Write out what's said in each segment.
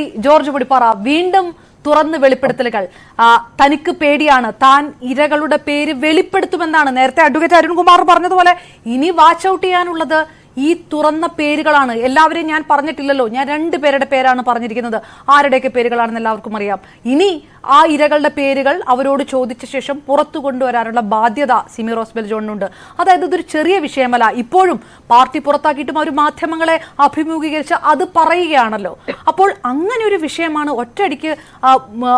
Shri George Padippara, വീണ്ടും തുറന്ന് വെളിപ്പെടുത്തലുകൾ. തനിക്ക് പേടിയാണ്, താൻ ഇരകളുടെ പേര് വെളിപ്പെടുത്തുമെന്നാണ് നേരത്തെ അഡ്വക്കേറ്റ് അരുൺകുമാർ പറഞ്ഞതുപോലെ. ഇനി വാച്ച് ഔട്ട് ചെയ്യാനുള്ളത് ഈ തുറന്ന പേരുകളാണ്. എല്ലാവരെയും ഞാൻ പറഞ്ഞിട്ടില്ലല്ലോ, ഞാൻ 2 പേരുടെ പേരാണ് പറഞ്ഞിരിക്കുന്നത്. ആരുടെയൊക്കെ പേരുകളാണെന്ന് എല്ലാവർക്കും അറിയാം. ഇനി ആ ഇരകളുടെ പേരുകൾ അവരോട് ചോദിച്ച ശേഷം പുറത്തു കൊണ്ടുവരാനുള്ള ബാധ്യത സിമി റോസ്ബെൽ ജോണിനുണ്ട്. അതായത് ഇതൊരു ചെറിയ വിഷയമല്ല. ഇപ്പോഴും പാർട്ടി പുറത്താക്കിയിട്ടും അവർ മാധ്യമങ്ങളെ അഭിമുഖീകരിച്ച് അത് പറയുകയാണല്ലോ. അപ്പോൾ അങ്ങനെ ഒരു വിഷയമാണ് ഒറ്റയടിക്ക്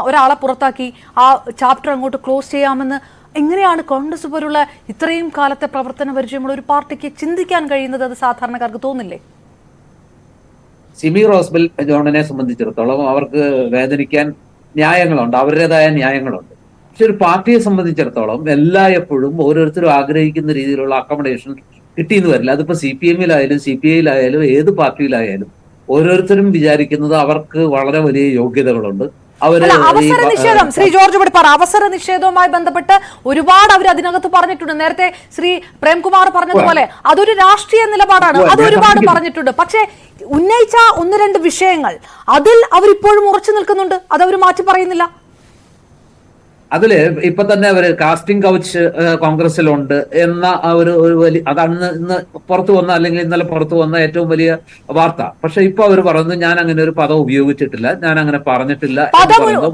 ഒരാളെ പുറത്താക്കി ആ ചാപ്റ്റർ അങ്ങോട്ട് ക്ലോസ് ചെയ്യാമെന്ന് എങ്ങനെയാണ് കോൺഗ്രസ് പോലുള്ള ഇത്രയും കാലത്തെ പ്രവർത്തന പരിചയമുള്ള ഒരു പാർട്ടിക്ക് ചിന്തിക്കാൻ കഴിയുന്നത്? അത് സാധാരണക്കാർക്ക് തോന്നില്ലേ? സിമി റോസ്ബെൽ ജോണിനെ സംബന്ധിച്ചിടത്തോളം അവർക്ക് വേദനിക്കാൻ ന്യായങ്ങളുണ്ട്, അവരുടേതായ ന്യായങ്ങളുണ്ട്. പക്ഷെ ഒരു പാർട്ടിയെ സംബന്ധിച്ചിടത്തോളം എപ്പോഴും ഓരോരുത്തരും ആഗ്രഹിക്കുന്ന രീതിയിലുള്ള അക്കോമഡേഷൻ കിട്ടിയെന്ന് വരില്ല. അതിപ്പോ CPM-ലായാലും CPI-ലായാലും ഏത് പാർട്ടിയിലായാലും ഓരോരുത്തരും വിചാരിക്കുന്നത് അവർക്ക് വളരെ വലിയ യോഗ്യതകളുണ്ട്. അവസര നിഷേധം, ശ്രീ ജോർജ് പടിപ്പാറ, അവസര നിഷേധവുമായി ബന്ധപ്പെട്ട് ഒരുപാട് അവർ അതിനകത്ത് പറഞ്ഞിട്ടുണ്ട്. നേരത്തെ ശ്രീ പ്രേംകുമാർ പറഞ്ഞതുപോലെ അതൊരു രാഷ്ട്രീയ നിലപാടാണ്, അത് ഒരുപാട് പറഞ്ഞിട്ടുണ്ട്. പക്ഷേ ഉന്നയിച്ച 1-2 വിഷയങ്ങൾ അതിൽ അവരിപ്പോഴും ഉറച്ചു നിൽക്കുന്നുണ്ട്, അത് അവർ മാറ്റി പറയുന്നില്ല. അതില് ഇപ്പൊ തന്നെ അവര് കാസ്റ്റിംഗ് കൗച്ച് കോൺഗ്രസിലുണ്ട് എന്ന ഒരു വലിയ, അതാണ് ഇന്ന് പുറത്തു വന്ന, അല്ലെങ്കിൽ ഇന്നലെ പുറത്തു വന്ന ഏറ്റവും വലിയ വാർത്ത. പക്ഷെ ഇപ്പൊ അവർ പറയുന്നു ഞാൻ അങ്ങനെ ഒരു പദം ഉപയോഗിച്ചിട്ടില്ല, ഞാൻ അങ്ങനെ പറഞ്ഞിട്ടില്ല.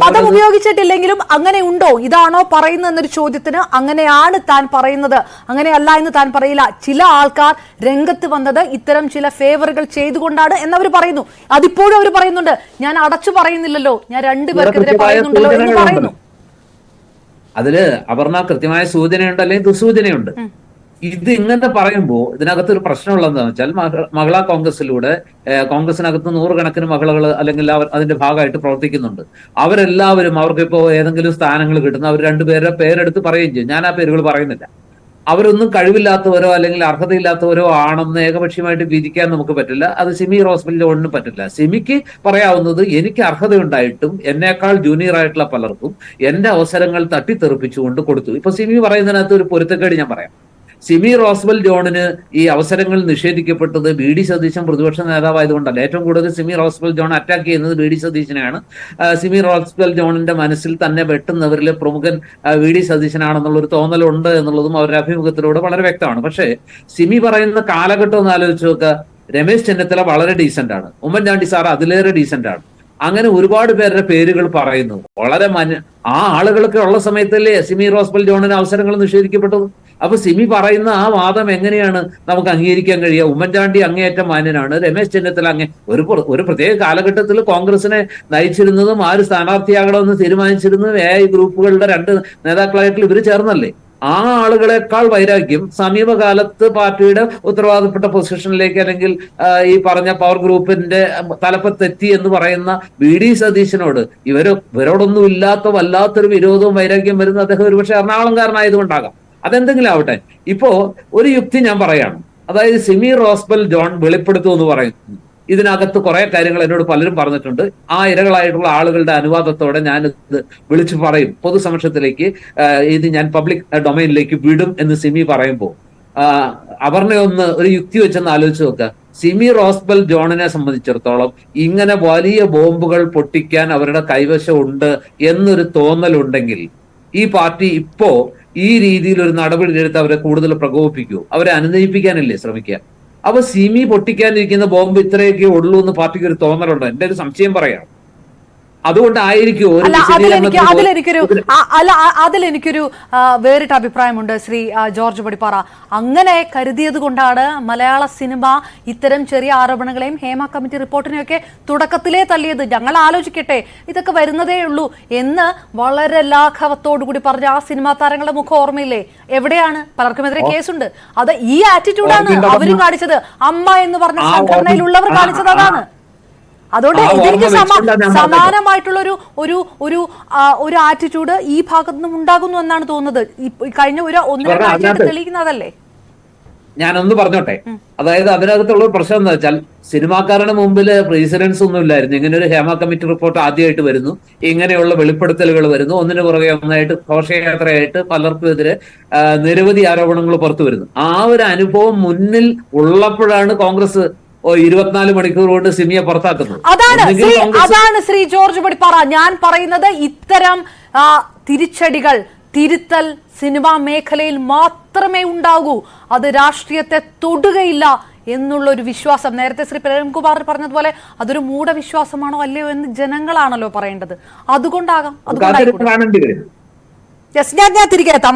പദം ഉപയോഗിച്ചിട്ടില്ലെങ്കിലും അങ്ങനെ ഉണ്ടോ, ഇതാണോ പറയുന്നത് എന്നൊരു ചോദ്യത്തിന് അങ്ങനെയാണ് താൻ പറയുന്നത്, അങ്ങനെയല്ല എന്ന് താൻ പറയില്ല. ചില ആൾക്കാർ രംഗത്ത് വന്നത് ഇത്തരം ചില ഫേവറുകൾ ചെയ്തുകൊണ്ടാണ് എന്നവർ പറയുന്നു. അതിപ്പോഴും അവർ പറയുന്നുണ്ട്, ഞാൻ അടച്ചു പറയുന്നില്ലല്ലോ, ഞാൻ 2 പേർക്കെതിരെ പറയുന്നുണ്ടല്ലോ എന്ന് പറയുന്നു. അതില് അപർണ കൃത്യമായ സൂചനയുണ്ട്, അല്ലെങ്കിൽ ദുസൂചനയുണ്ട്. ഇത് ഇങ്ങനത്തെ പറയുമ്പോൾ ഇതിനകത്തൊരു പ്രശ്നമുള്ളതെന്ന് വെച്ചാൽ മഹിളാ കോൺഗ്രസിലൂടെ കോൺഗ്രസിനകത്ത് 100 കണക്കിന് മഹിളകൾ അല്ലെങ്കിൽ അതിന്റെ ഭാഗമായിട്ട് പ്രവർത്തിക്കുന്നുണ്ട്. അവരെല്ലാവരും അവർക്കിപ്പോ ഏതെങ്കിലും സ്ഥാനങ്ങൾ കിട്ടുന്ന അവർ 2 പേരുടെ പേരെടുത്ത് പറയുകയും ചെയ്യും. ഞാൻ ആ പേരുകൾ പറയുന്നില്ല. അവരൊന്നും കഴിവില്ലാത്തവരോ അല്ലെങ്കിൽ അർഹതയില്ലാത്തവരോ ആണെന്ന് ഏകപക്ഷീയമായിട്ട് വിധിക്കാൻ നമുക്ക് പറ്റില്ല. അത് സിമി റോസ്ബെൽ ജോണിന് പറ്റില്ല. സിമിക്ക് പറയാവുന്നത് എനിക്ക് അർഹതയുണ്ടായിട്ടും എന്നേക്കാൾ ജൂനിയർ ആയിട്ടുള്ള പലർക്കും എന്റെ അവസരങ്ങൾ തട്ടിത്തെറിപ്പിച്ചുകൊണ്ട് കൊടുത്തു. ഇപ്പൊ സിമി പറയുന്നതിനകത്ത് ഒരു പൊരുത്തക്കേട് ഞാൻ പറയാം. സിമി റോസ്ബെൽ ജോണിന് ഈ അവസരങ്ങൾ നിഷേധിക്കപ്പെട്ടത് BD സതീശൻ പ്രതിപക്ഷ നേതാവായതുകൊണ്ടല്ല. ഏറ്റവും കൂടുതൽ സിമി റോസ്ബെൽ ജോൺ അറ്റാക്ക് ചെയ്യുന്നത് BD സതീശനെയാണ്. സിമി റോസ്ബെൽ ജോണിന്റെ മനസ്സിൽ തന്നെ വെട്ടുന്നവരിലെ പ്രമുഖൻ BD സതീശനാണെന്നുള്ളൊരു തോന്നലുണ്ട് എന്നുള്ളതും അവരുടെ അഭിമുഖത്തിലൂടെ വളരെ വ്യക്തമാണ്. പക്ഷേ സിമി പറയുന്ന കാലഘട്ടം ഒന്ന് ആലോചിച്ച് നോക്കുക. രമേശ് ചെന്നിത്തല വളരെ ഡീസന്റ് ആണ്, ഉമ്മൻചാണ്ടി സാർ അതിലേറെ ഡീസന്റ് ആണ്. അങ്ങനെ ഒരുപാട് പേരുടെ പേരുകൾ പറയുന്നു. വളരെ ആ ആളുകളൊക്കെ ഉള്ള സമയത്തല്ലേ സിമി റോസ്ബെൽ ജോണിന് അവസരങ്ങൾ നിഷേധിക്കപ്പെട്ടത്. അപ്പൊ സിമി പറയുന്ന ആ വാദം എങ്ങനെയാണ് നമുക്ക് അംഗീകരിക്കാൻ കഴിയുക? ഉമ്മൻചാണ്ടി അങ്ങേയറ്റം മാന്യനാണ്, രമേശ് ചെന്നിത്തല ഒരു പ്രത്യേക കാലഘട്ടത്തിൽ കോൺഗ്രസിനെ നയിച്ചിരുന്നതും ആര് സ്ഥാനാർത്ഥിയാകണമെന്ന് തീരുമാനിച്ചിരുന്നതും AI ഗ്രൂപ്പുകളുടെ 2 നേതാക്കളായിട്ടുള്ള ഇവര് ചേർന്നല്ലേ. ആ ആളുകളെക്കാൾ വൈരാഗ്യം സമീപകാലത്ത് പാർട്ടിയുടെ ഉത്തരവാദപ്പെട്ട പൊസിഷനിലേക്ക് അല്ലെങ്കിൽ ഈ പറഞ്ഞ പവർ ഗ്രൂപ്പിന്റെ തലപ്പത്തെത്തി എന്ന് പറയുന്ന BD സതീശനോട് ഇവരോടൊന്നും ഇല്ലാത്ത വല്ലാത്തൊരു വിരോധവും വൈരാഗ്യം വരുന്ന അദ്ദേഹം ഒരുപക്ഷെ എറണാകുളംകാരനായതുകൊണ്ടാകാം. അതെന്തെങ്കിലും ആവട്ടെ. ഇപ്പോ ഒരു യുക്തി ഞാൻ പറയാണ്. അതായത് സിമി റോസ്ബെൽ ജോൺ വെളിപ്പെടുത്തു എന്ന് പറയുന്നു. ഇതിനകത്ത് കുറെ കാര്യങ്ങൾ എന്നോട് പലരും പറഞ്ഞിട്ടുണ്ട്. ആ ഇരകളായിട്ടുള്ള ആളുകളുടെ അനുവാദത്തോടെ ഞാൻ ഇത് വിളിച്ചു പറയും, പൊതുസമക്ഷത്തിലേക്ക് ഇത് ഞാൻ പബ്ലിക് ഡൊമൈനിലേക്ക് വിടും എന്ന് സിമി പറയുമ്പോൾ അപർണയൊന്ന് ഒരു യുക്തി വെച്ചെന്ന് ആലോചിച്ച് നോക്കുക. സിമി റോസ്ബെൽ ജോണിനെ സംബന്ധിച്ചിടത്തോളം ഇങ്ങനെ വലിയ ബോംബുകൾ പൊട്ടിക്കാൻ അവരുടെ കൈവശം ഉണ്ട് എന്നൊരു തോന്നലുണ്ടെങ്കിൽ ഈ പാർട്ടി ഇപ്പോ ഈ രീതിയിൽ ഒരു നടപടി എടുത്ത് അവരെ കൂടുതൽ പ്രകോപിപ്പിക്കൂ, അവരെ അനുനയിപ്പിക്കാനല്ലേ ശ്രമിക്കുക. അപ്പൊ സിമി പൊട്ടിക്കാനിരിക്കുന്ന ബോംബ് ഇത്രയൊക്കെ ഉള്ളൂ എന്ന് പാർട്ടിക്ക് ഒരു തോന്നലുണ്ടോ? എന്റെ ഒരു സംശയം പറയാം. അതുകൊണ്ടായിരിക്കും അതിലെനിക്കൊരു വേറിട്ട അഭിപ്രായമുണ്ട് ശ്രീ ജോർജ് പടിപ്പാറ. അങ്ങനെ കരുതിയത് കൊണ്ടാണ് മലയാള സിനിമ ഇത്തരം ചെറിയ ആരോപണങ്ങളെയും ഹേമ കമ്മിറ്റി റിപ്പോർട്ടിനെയൊക്കെ തുടക്കത്തിലേ തള്ളിയത്. ഞങ്ങൾ ആലോചിക്കട്ടെ, ഇതൊക്കെ വരുന്നതേ ഉള്ളൂ എന്ന് വളരെ ലാഘവത്തോടു കൂടി പറഞ്ഞ ആ സിനിമാ താരങ്ങളുടെ മുഖം ഓർമ്മയില്ലേ? എവിടെയാണ്? പലർക്കുമെതിരെ കേസുണ്ട്. അത് ഈ ആറ്റിറ്റ്യൂഡാണ് അവരും കാണിച്ചത്. അമ്മ എന്ന് പറഞ്ഞ സംഘടനയിലുള്ളവർ കാണിച്ചത് അതാണ്. അതുകൊണ്ട് ഇതിലേക്ക് സമാനമായിട്ടുള്ള ഒരു ആറ്റിറ്റ്യൂഡ് ഈ ഭാഗത്തു നിന്നും ഉണ്ടാകുന്നു എന്നാണ് തോന്നുന്നത്. കഴിഞ്ഞ 1-2 ആഴ്ചയായിട്ട് തെളിയിക്കുന്നതല്ലേ. ഞാനൊന്ന് പറഞ്ഞോട്ടെ. അതായത് അതിനകത്തുള്ള പ്രശ്നം എന്താ വെച്ചാൽ സിനിമാക്കാരുടെ മുമ്പിൽ പ്രീസിഡൻസ് ഒന്നും ഇല്ലായിരുന്നു. ഇങ്ങനെ ഒരു ഹേമ കമ്മിറ്റി റിപ്പോർട്ട് ആദ്യമായിട്ട് വരുന്നു, ഇങ്ങനെയുള്ള വെളിപ്പെടുത്തലുകൾ വരുന്നു, ഒന്നിനു പുറകെ ഒന്നായിട്ട് ഘോഷയാത്രയായിട്ട് പലർക്കും എതിരെ നിരവധി ആരോപണങ്ങൾ പുറത്തു വരുന്നു. ആ ഒരു അനുഭവം മുന്നിൽ ഉള്ളപ്പോഴാണ് കോൺഗ്രസ് 24 മണിക്കൂർ കൊണ്ട് സിമിയെ പുറത്താക്കുന്നത്. അതാണ് ശ്രീ ജോർജ് പടിപ്പാറ ഞാൻ പറയുന്നത്. ഇത്തരം തിരിച്ചടികൾ, തിരുത്തൽ സിനിമാ മേഖലയിൽ മാത്രമേ ഉണ്ടാകൂ, അത് രാഷ്ട്രീയത്തെ തൊടുകയില്ല എന്നുള്ളൊരു വിശ്വാസം. നേരത്തെ ശ്രീ പ്രേംകുമാർ പറഞ്ഞതുപോലെ അതൊരു മൂഢവിശ്വാസമാണോ അല്ലയോ എന്ന് ജനങ്ങളാണല്ലോ പറയേണ്ടത്. അതുകൊണ്ടാകാം. കാണേണ്ടി വരും. ഞാൻ തിരികെ എത്താം.